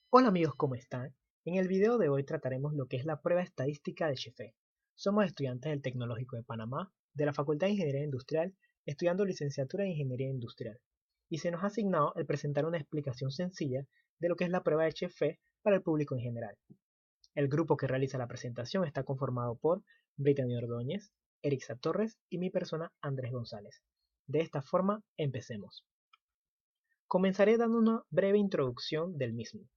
Hola amigos, ¿cómo están? En el video de hoy trataremos lo que es la prueba estadística de Chefe. Somos estudiantes del Tecnológico de Panamá, de la Facultad de Ingeniería Industrial, estudiando licenciatura en Ingeniería Industrial, y se nos ha asignado el presentar una explicación sencilla de lo que es la prueba de Chefe para el público en general. El grupo que realiza la presentación está conformado por Brittany Ordóñez, Erixa Torres y mi persona Andrés González. De esta forma, empecemos. Comenzaré dando una breve introducción del mismo.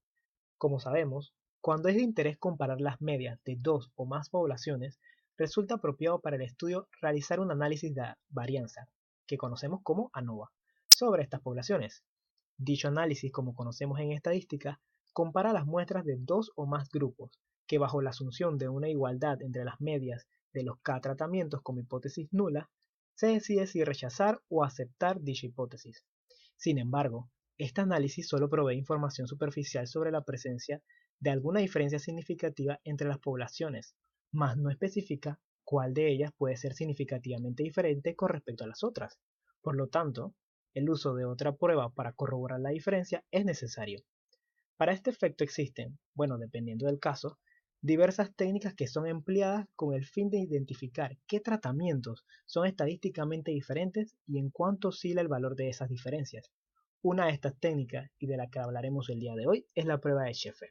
Como sabemos, cuando es de interés comparar las medias de dos o más poblaciones, resulta apropiado para el estudio realizar un análisis de varianza, que conocemos como ANOVA, sobre estas poblaciones. Dicho análisis, como conocemos en estadística, compara las muestras de dos o más grupos, que bajo la asunción de una igualdad entre las medias de los K tratamientos como hipótesis nula, se decide si rechazar o aceptar dicha hipótesis. Sin embargo, este análisis solo provee información superficial sobre la presencia de alguna diferencia significativa entre las poblaciones, mas no especifica cuál de ellas puede ser significativamente diferente con respecto a las otras. Por lo tanto, el uso de otra prueba para corroborar la diferencia es necesario. Para este efecto existen, bueno, dependiendo del caso, diversas técnicas que son empleadas con el fin de identificar qué tratamientos son estadísticamente diferentes y en cuánto oscila el valor de esas diferencias. Una de estas técnicas, y de la que hablaremos el día de hoy, es la prueba de Sheffer.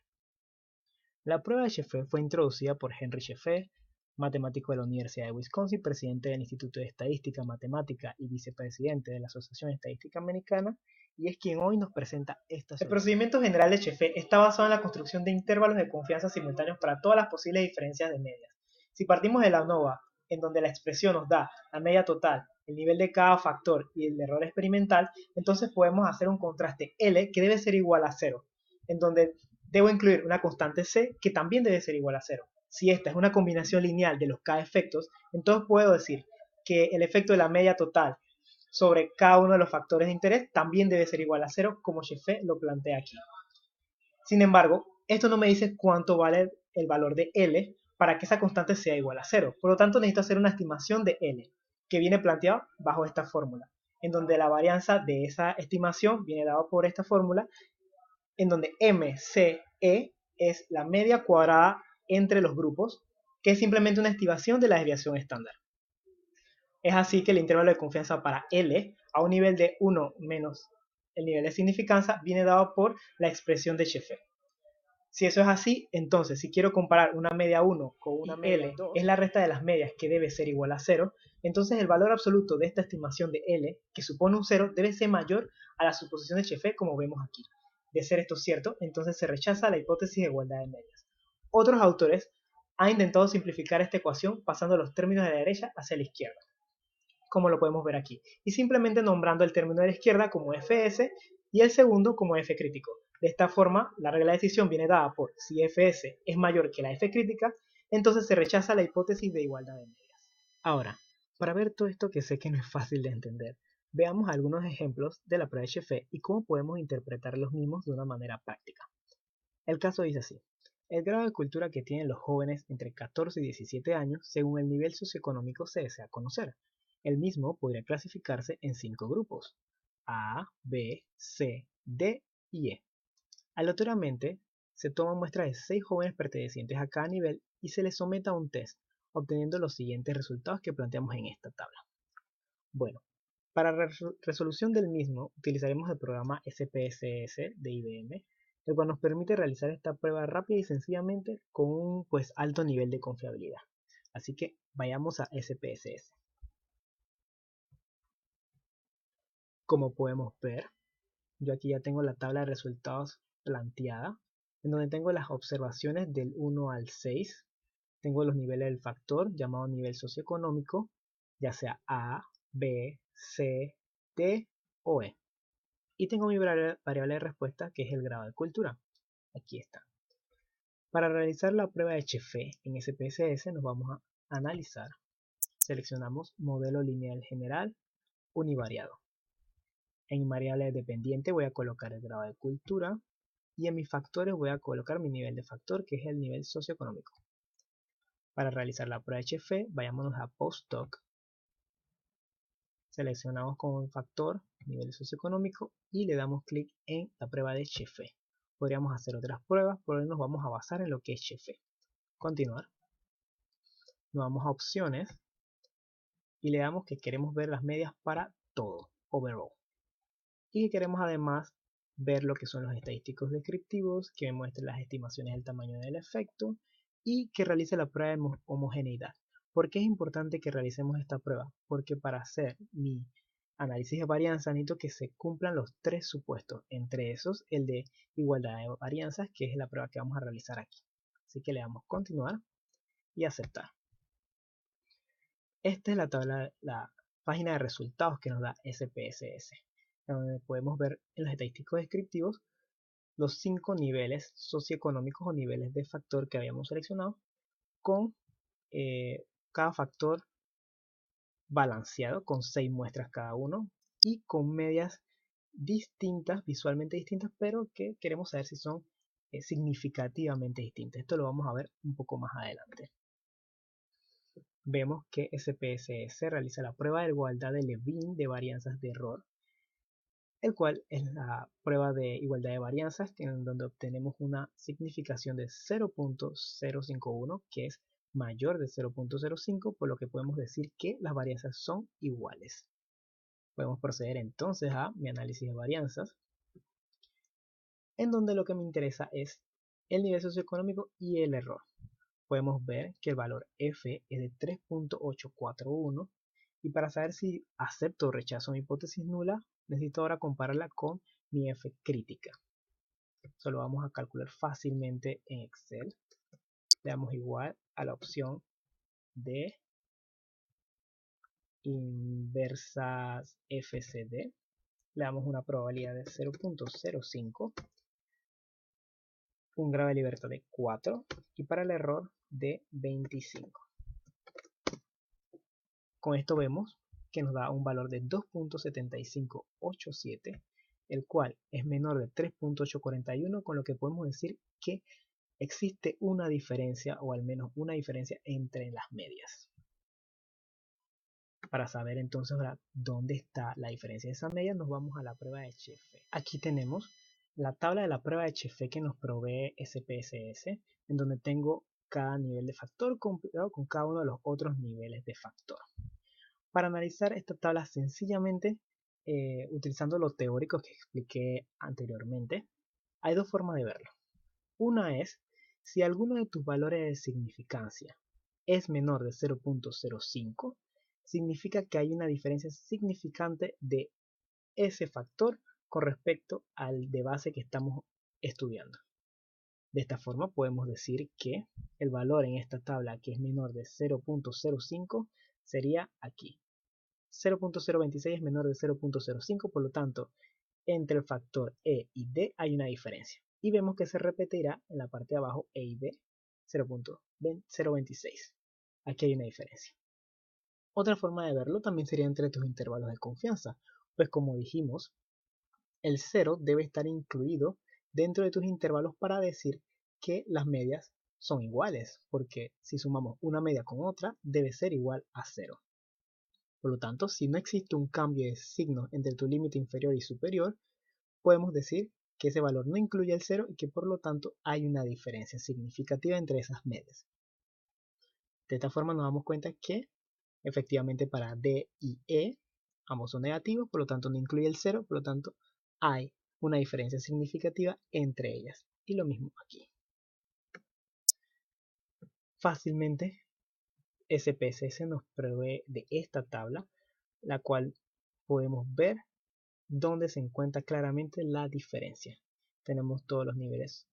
La prueba de Sheffer fue introducida por Henry Sheffer, matemático de la Universidad de Wisconsin, presidente del Instituto de Estadística Matemática y vicepresidente de la Asociación Estadística Americana, y es quien hoy nos presenta esta solución. El procedimiento general de Sheffer está basado en la construcción de intervalos de confianza simultáneos para todas las posibles diferencias de medias. Si partimos de la ANOVA, en donde la expresión nos da la media total, el nivel de cada factor y el error experimental, entonces podemos hacer un contraste L que debe ser igual a 0, en donde debo incluir una constante C que también debe ser igual a 0. Si esta es una combinación lineal de los K efectos, entonces puedo decir que el efecto de la media total sobre cada uno de los factores de interés también debe ser igual a 0, como Sheffer lo plantea aquí. Sin embargo, esto no me dice cuánto vale el valor de L para que esa constante sea igual a 0. Por lo tanto, necesito hacer una estimación de L, que viene planteada bajo esta fórmula, en donde la varianza de esa estimación viene dada por esta fórmula, en donde MCE es la media cuadrada entre los grupos, que es simplemente una estimación de la desviación estándar. Es así que el intervalo de confianza para L a un nivel de 1 menos el nivel de significancia viene dado por la expresión de Sheffer. Si eso es así, entonces si quiero comparar una media 1 con una media L 2, es la resta de las medias que debe ser igual a 0, entonces el valor absoluto de esta estimación de L, que supone un 0, debe ser mayor a la suposición de Sheffer como vemos aquí. De ser esto cierto, entonces se rechaza la hipótesis de igualdad de medias. Otros autores han intentado simplificar esta ecuación pasando los términos de la derecha hacia la izquierda, como lo podemos ver aquí, y simplemente nombrando el término de la izquierda como fs y el segundo como f crítico. De esta forma, la regla de decisión viene dada por si fs es mayor que la f crítica, entonces se rechaza la hipótesis de igualdad de medias. Ahora, para ver todo esto que sé que no es fácil de entender, veamos algunos ejemplos de la prueba de Sheffer y cómo podemos interpretar los mismos de una manera práctica. El caso dice así: el grado de cultura que tienen los jóvenes entre 14 y 17 años según el nivel socioeconómico se desea conocer. El mismo podría clasificarse en 5 grupos: A, B, C, D y E. Aleatoriamente, se toman muestras de 6 jóvenes pertenecientes a cada nivel y se les somete a un test, obteniendo los siguientes resultados que planteamos en esta tabla. Bueno, para la resolución del mismo utilizaremos el programa SPSS de IBM, el cual nos permite realizar esta prueba rápida y sencillamente con un alto nivel de confiabilidad. Así que vayamos a SPSS. Como podemos ver, yo aquí ya tengo la tabla de resultados planteada, en donde tengo las observaciones del 1 al 6, tengo los niveles del factor llamado nivel socioeconómico, ya sea A, B, C, D o E. Y tengo mi variable de respuesta, que es el grado de cultura. Aquí está. Para realizar la prueba de Sheffer en SPSS nos vamos a analizar. Seleccionamos modelo lineal general univariado. En mi variable dependiente voy a colocar el grado de cultura y en mis factores voy a colocar mi nivel de factor, que es el nivel socioeconómico. Para realizar la prueba de Sheffer, vayámonos a Postdoc. Seleccionamos como factor nivel socioeconómico y le damos clic en la prueba de Sheffer. podríamos hacer otras pruebas, pero hoy nos vamos a basar en lo que es Chefé. Continuar. Nos vamos a opciones y le damos que queremos ver las medias para todo, overall. Y que queremos además ver lo que son los estadísticos descriptivos, que me muestren las estimaciones del tamaño del efecto y que realice la prueba de homogeneidad. ¿Por qué es importante que realicemos esta prueba? Porque para hacer mi análisis de varianza necesito que se cumplan los tres supuestos, entre esos el de igualdad de varianzas, que es la prueba que vamos a realizar aquí. Así que le damos continuar y aceptar. Esta es la tabla, la página de resultados que nos da SPSS, donde podemos ver en los estadísticos descriptivos los 5 niveles socioeconómicos o niveles de factor que habíamos seleccionado, con cada factor balanceado con 6 muestras cada uno y con medias distintas, visualmente distintas, pero que queremos saber si son significativamente distintas. Esto lo vamos a ver un poco más adelante. Vemos que SPSS realiza la prueba de igualdad de Levin de varianzas de error, el cual es la prueba de igualdad de varianzas en donde obtenemos una significación de 0.051, que es mayor de 0.05, por lo que podemos decir que las varianzas son iguales. Podemos proceder entonces a mi análisis de varianzas, en donde lo que me interesa es el nivel socioeconómico y el error. Podemos ver que el valor F es de 3.841 y para saber si acepto o rechazo mi hipótesis nula, necesito ahora compararla con mi F crítica. Eso lo vamos a calcular fácilmente en Excel. Le damos igual a la opción de inversas FCD. Le damos una probabilidad de 0.05, un grado de libertad de 4 y para el error de 25. Con esto vemos que nos da un valor de 2.7587, el cual es menor de 3.841, con lo que podemos decir que existe una diferencia, o al menos una diferencia entre las medias. Para saber entonces ahora dónde está la diferencia de esas medias, nos vamos a la prueba de Chefé. Aquí tenemos la tabla de la prueba de Chefé que nos provee SPSS, en donde tengo cada nivel de factor comparado con cada uno de los otros niveles de factor. Para analizar esta tabla sencillamente, utilizando lo teórico que expliqué anteriormente, hay dos formas de verlo. Una es, si alguno de tus valores de significancia es menor de 0.05, significa que hay una diferencia significante de ese factor con respecto al de base que estamos estudiando. De esta forma podemos decir que el valor en esta tabla que es menor de 0.05 sería aquí. 0.026 es menor de 0.05, por lo tanto, entre el factor E y D hay una diferencia. Y vemos que se repetirá en la parte de abajo E y D 0.026. Aquí hay una diferencia. Otra forma de verlo también sería entre tus intervalos de confianza, pues como dijimos, el 0 debe estar incluido dentro de tus intervalos para decir que las medias son iguales, porque si sumamos una media con otra, debe ser igual a 0. Por lo tanto, si no existe un cambio de signo entre tu límite inferior y superior, podemos decir que ese valor no incluye el 0 y que por lo tanto hay una diferencia significativa entre esas medias. De esta forma nos damos cuenta que efectivamente para D y E ambos son negativos, por lo tanto no incluye el 0, por lo tanto hay una diferencia significativa entre ellas. Y lo mismo aquí. Fácilmente SPSS nos provee de esta tabla, la cual podemos ver donde se encuentra claramente la diferencia. Tenemos todos los niveles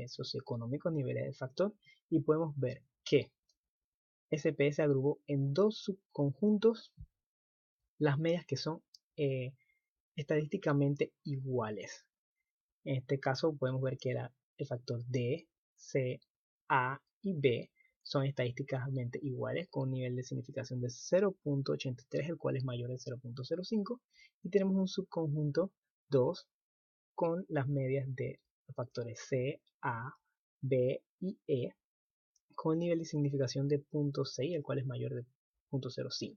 socioeconómicos, niveles de factor, y podemos ver que SPS agrupó en dos subconjuntos las medias que son estadísticamente iguales. En este caso podemos ver que el factor D, C, A y B son estadísticamente iguales con un nivel de significación de 0.83, el cual es mayor de 0.05, y tenemos un subconjunto 2 con las medias de los factores C, A, B y E con un nivel de significación de 0.6, el cual es mayor de 0.05.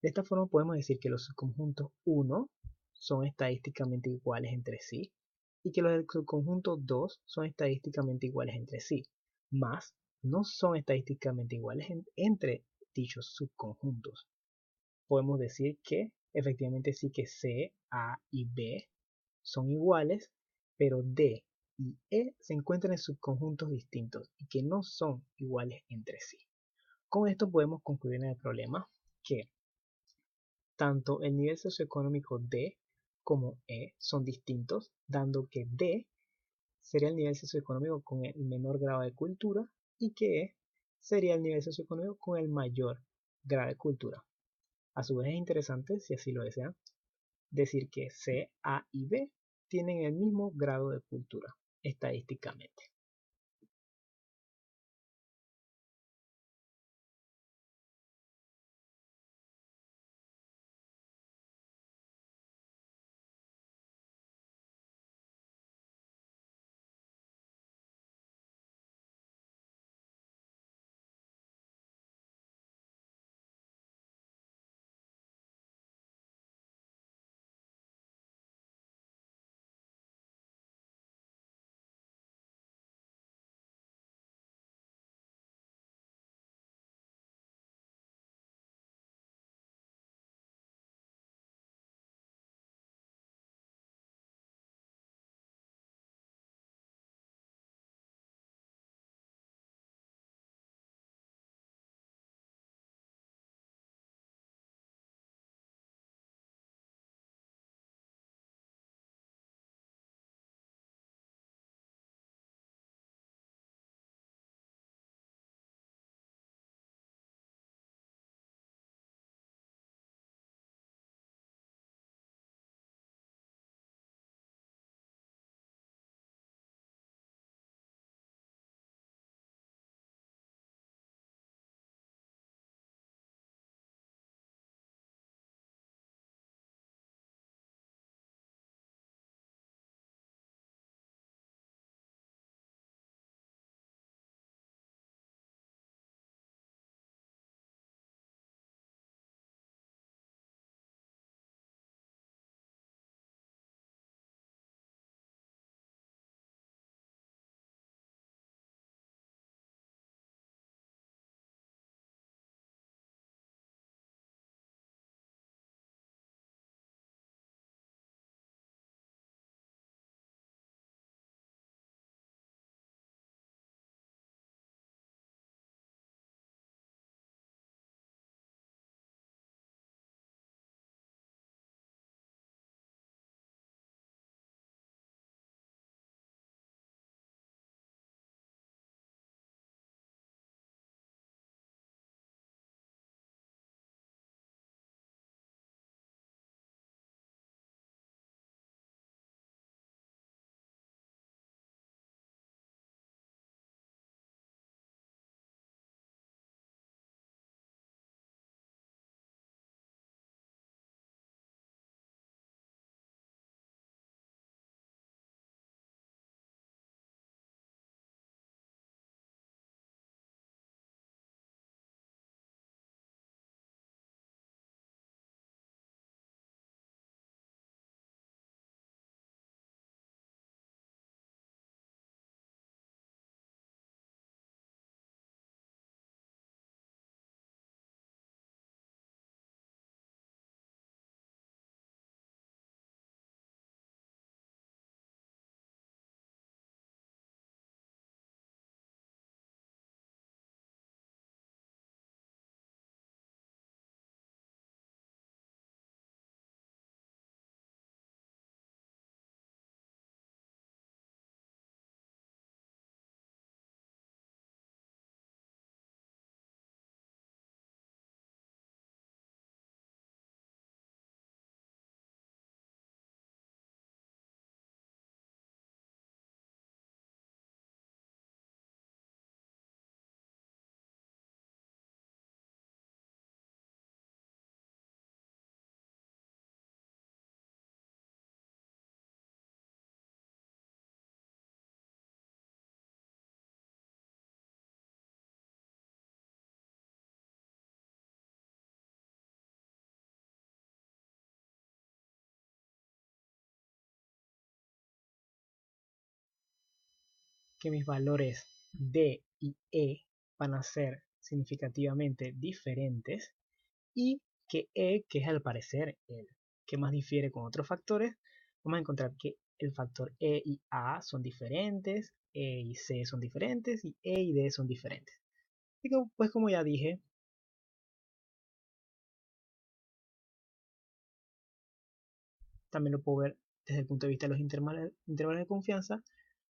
De esta forma podemos decir que los subconjuntos 1 son estadísticamente iguales entre sí, y que los del subconjunto 2 son estadísticamente iguales entre sí, más no son estadísticamente iguales entre dichos subconjuntos. Podemos decir que efectivamente sí que C, A y B son iguales, pero D y E se encuentran en subconjuntos distintos y que no son iguales entre sí. Con esto podemos concluir en el problema que tanto el nivel socioeconómico D como E son distintos, dando que D sería el nivel socioeconómico con el menor grado de cultura y que E sería el nivel socioeconómico con el mayor grado de cultura. A su vez es interesante, si así lo desean, decir que C, A y B tienen el mismo grado de cultura estadísticamente. que mis valores D y E van a ser significativamente diferentes y que E, que es al parecer el que más difiere con otros factores, vamos a encontrar que el factor E y A son diferentes, E y C son diferentes y E y D son diferentes. Y pues como ya dije, también lo puedo ver desde el punto de vista de los intervalos de confianza,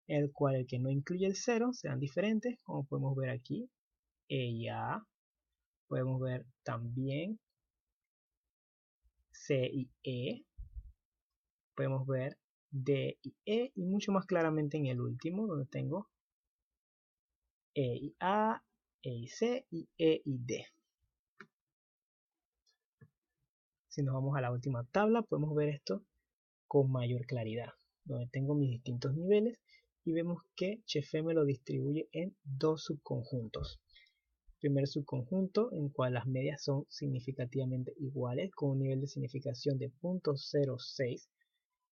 el cual el que no incluye el 0 serán diferentes, como podemos ver aquí, E y A. Podemos ver también C y E. Podemos ver D y E y mucho más claramente en el último, donde tengo E y A, E y C y E y D. Si nos vamos a la última tabla, podemos ver esto con mayor claridad, donde tengo mis distintos niveles y vemos que Chefé me lo distribuye en dos subconjuntos. Primer subconjunto en cual las medias son significativamente iguales con un nivel de significación de 0.06,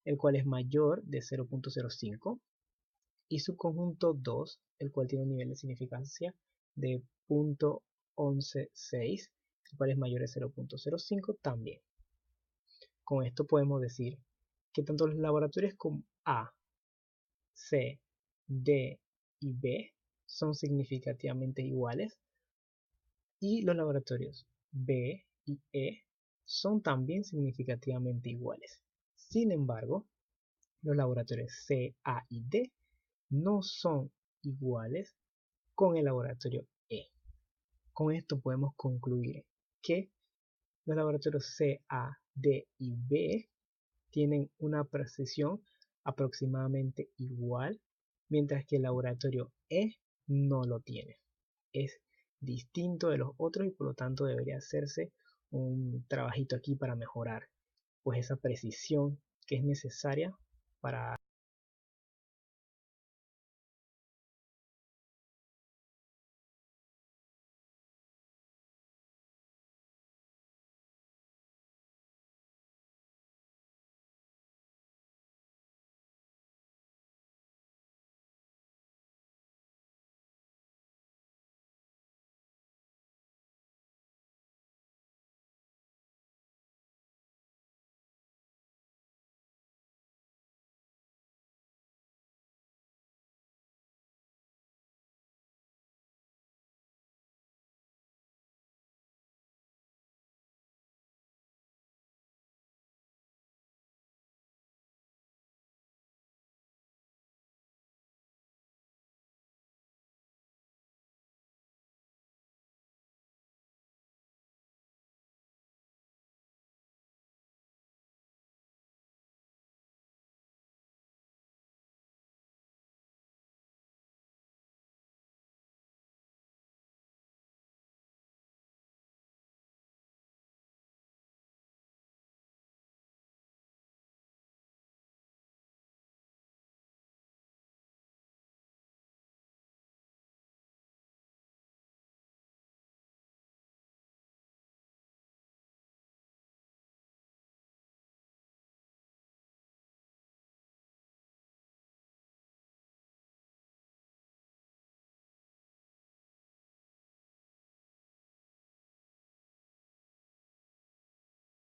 el cual es mayor de 0.05, y subconjunto 2, el cual tiene un nivel de significancia de 0.116, el cual es mayor de 0.05 también. Con esto podemos decir que tanto los laboratorios como A, C, D y B son significativamente iguales y los laboratorios B y E son también significativamente iguales. Sin embargo, los laboratorios C, A y D no son iguales con el laboratorio E. Con esto podemos concluir que los laboratorios C, A, D y B tienen una precisión aproximadamente igual, mientras que el laboratorio E no lo tiene. Es distinto de los otros y por lo tanto debería hacerse un trabajito aquí para mejorar pues esa precisión que es necesaria para